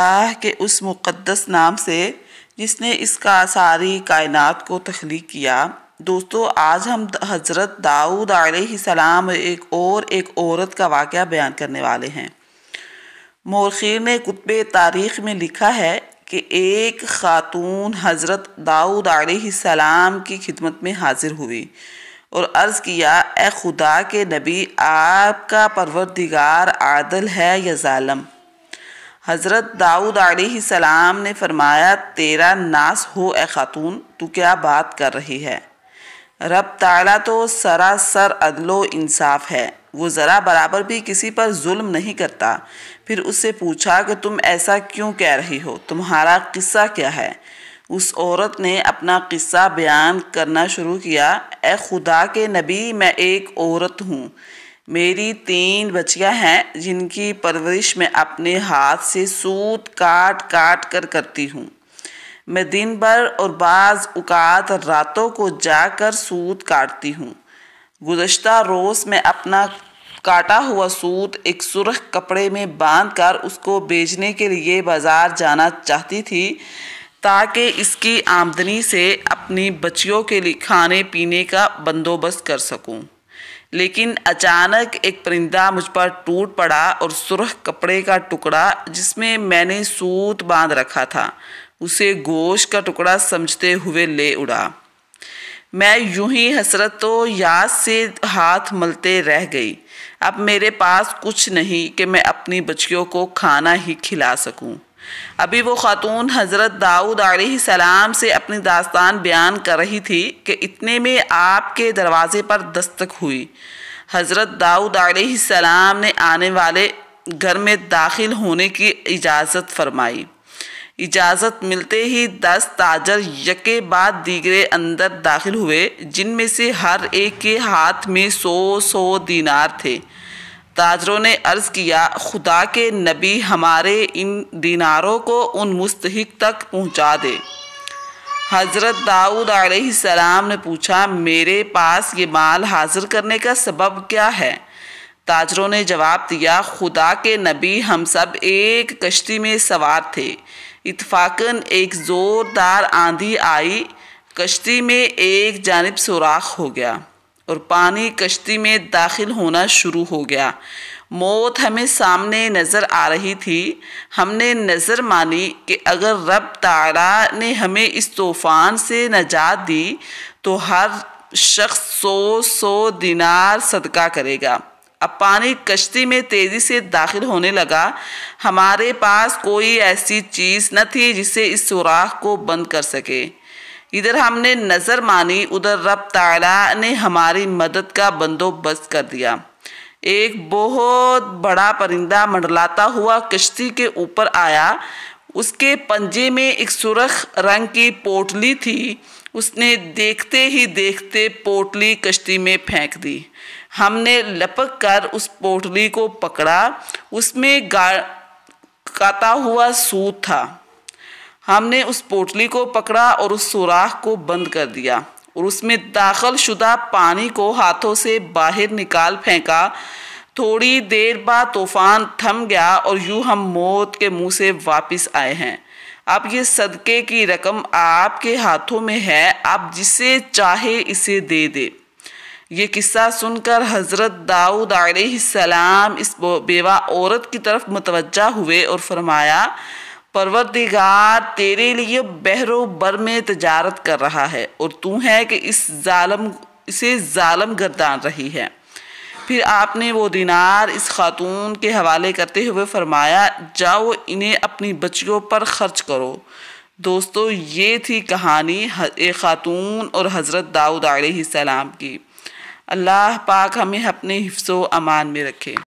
اللہ کے اس مقدس نام سے جس نے اس کا ساری کائنات کو تخلیق کیا۔ دوستو، آج ہم حضرت داؤد علیہ السلام ایک عورت کا واقعہ بیان کرنے والے ہیں۔ مورخین نے کتب تاریخ میں لکھا ہے کہ ایک خاتون حضرت داؤد علیہ السلام کی خدمت میں حاضر ہوئی اور عرض کیا، اے خدا کے نبی، آپ کا پروردگار عادل ہے یا ظالم؟ حضرت داؤد علیہ السلام نے فرمایا، تیرا ناس ہو اے خاتون، تو کیا بات کر رہی ہے؟ رب تعالیٰ تو سراسر عدل و انصاف ہے، وہ ذرا برابر بھی کسی پر ظلم نہیں کرتا۔ پھر اس سے پوچھا کہ تم ایسا کیوں کہہ رہی ہو؟ تمہارا قصہ کیا ہے؟ اس عورت نے اپنا قصہ بیان کرنا شروع کیا، اے خدا کے نبی، میں ایک عورت ہوں، میری 3 بچیاں ہیں جن کی پرورش میں اپنے ہاتھ سے سوت کاٹ کاٹ کر کرتی ہوں۔ میں دن بھر اور بعض اوقات راتوں کو جا کر سوت کاٹتی ہوں۔ گزشتہ روز میں اپنا کاٹا ہوا سوت ایک سرخ کپڑے میں باندھ کر اس کو بیچنے کے لیے بازار جانا چاہتی تھی تاکہ اس کی آمدنی سے اپنی بچیوں کے لیے کھانے پینے کا بندوبست کر سکوں۔ لیکن اچانک ایک پرندہ مجھ پر ٹوٹ پڑا اور سرخ کپڑے کا ٹکڑا جس میں میں نے سوت باندھ رکھا تھا اسے گوشت کا ٹکڑا سمجھتے ہوئے لے اڑا۔ میں یوں ہی حسرت و یاس سے ہاتھ ملتے رہ گئی۔ اب میرے پاس کچھ نہیں کہ میں اپنی بچیوں کو کھانا ہی کھلا سکوں۔ ابھی وہ خاتون حضرت داؤد علیہ السلام سے اپنی داستان بیان کر رہی تھی کہ اتنے میں آپ کے دروازے پر دستک ہوئی۔ حضرت داؤد علیہ السلام نے آنے والے گھر میں داخل ہونے کی اجازت فرمائی۔ اجازت ملتے ہی 10 تاجر یکے بعد دیگرے اندر داخل ہوئے، جن میں سے ہر ایک کے ہاتھ میں 100 دینار تھے۔ تاجروں نے عرض کیا، خدا کے نبی، ہمارے ان دیناروں کو ان مستحق تک پہنچا دے۔ حضرت داؤد علیہ السلام نے پوچھا، میرے پاس یہ مال حاضر کرنے کا سبب کیا ہے؟ تاجروں نے جواب دیا، خدا کے نبی، ہم سب ایک کشتی میں سوار تھے، اتفاقاً ایک زوردار آندھی آئی، کشتی میں ایک جانب سوراخ ہو گیا اور پانی کشتی میں داخل ہونا شروع ہو گیا۔ موت ہمیں سامنے نظر آ رہی تھی۔ ہم نے نظر مانی کہ اگر رب تعالیٰ نے ہمیں اس طوفان سے نجات دی تو ہر شخص 100 دینار صدقہ کرے گا۔ اب پانی کشتی میں تیزی سے داخل ہونے لگا۔ ہمارے پاس کوئی ایسی چیز نہ تھی جسے اس سوراخ کو بند کر سکے۔ ادھر ہم نے نظر مانی، ادھر رب تعالیٰ نے ہماری مدد کا بندوبست کر دیا۔ ایک بہت بڑا پرندہ منڈلاتا ہوا کشتی کے اوپر آیا۔ اس کے پنجے میں ایک سرخ رنگ کی پوٹلی تھی۔ اس نے دیکھتے ہی دیکھتے پوٹلی کشتی میں پھینک دی۔ ہم نے لپک کر اس پوٹلی کو پکڑا، اس میں کاتا ہوا سوت تھا۔ ہم نے اس پوٹلی کو پکڑا اور اس سوراخ کو بند کر دیا اور اس میں داخل شدہ پانی کو ہاتھوں سے باہر نکال پھینکا۔ تھوڑی دیر بعد طوفان تھم گیا اور یوں ہم موت کے منہ سے واپس آئے ہیں۔ اب یہ صدقے کی رقم آپ کے ہاتھوں میں ہے، آپ جسے چاہے اسے دے دے۔ یہ قصہ سن کر حضرت داؤد علیہ السلام اس بیوہ عورت کی طرف متوجہ ہوئے اور فرمایا، پروردگار تیرے لیے بحر و بر میں تجارت کر رہا ہے اور تو ہے کہ اسے ظالم گردان رہی ہے۔ پھر آپ نے وہ دینار اس خاتون کے حوالے کرتے ہوئے فرمایا، جاؤ انہیں اپنی بچیوں پر خرچ کرو۔ دوستو، یہ تھی کہانی ایک خاتون اور حضرت داؤد علیہ السلام کی۔ اللہ پاک ہمیں اپنے حفظ و امان میں رکھے۔